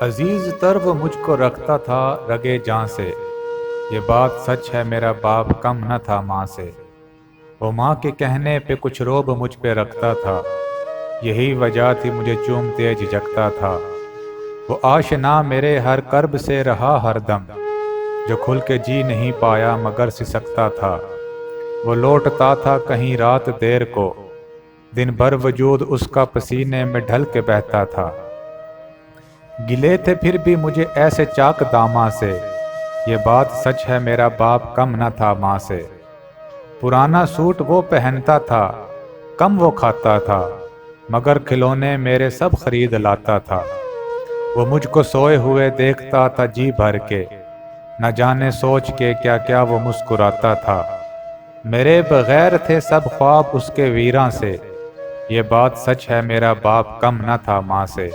عزیز تر وہ مجھ کو رکھتا تھا رگے جاں سے، یہ بات سچ ہے میرا باپ کم نہ تھا ماں سے۔ وہ ماں کے کہنے پہ کچھ روب مجھ پہ رکھتا تھا، یہی وجہ تھی مجھے چومتے جھجکتا تھا۔ وہ آشنا میرے ہر کرب سے رہا ہر دم، جو کھل کے جی نہیں پایا مگر سسکتا تھا۔ وہ لوٹتا تھا کہیں رات دیر کو، دن بھر وجود اس کا پسینے میں ڈھل کے بہتا تھا۔ گلے تھے پھر بھی مجھے ایسے چاک داماں سے، یہ بات سچ ہے میرا باپ کم نہ تھا ماں سے۔ پرانا سوٹ وہ پہنتا تھا، کم وہ کھاتا تھا، مگر کھلونے میرے سب خرید لاتا تھا۔ وہ مجھ کو سوئے ہوئے دیکھتا تھا جی بھر کے، نہ جانے سوچ کے کیا کیا وہ مسکراتا تھا۔ میرے بغیر تھے سب خواب اس کے ویراں سے، یہ بات سچ ہے میرا باپ کم نہ تھا ماں سے۔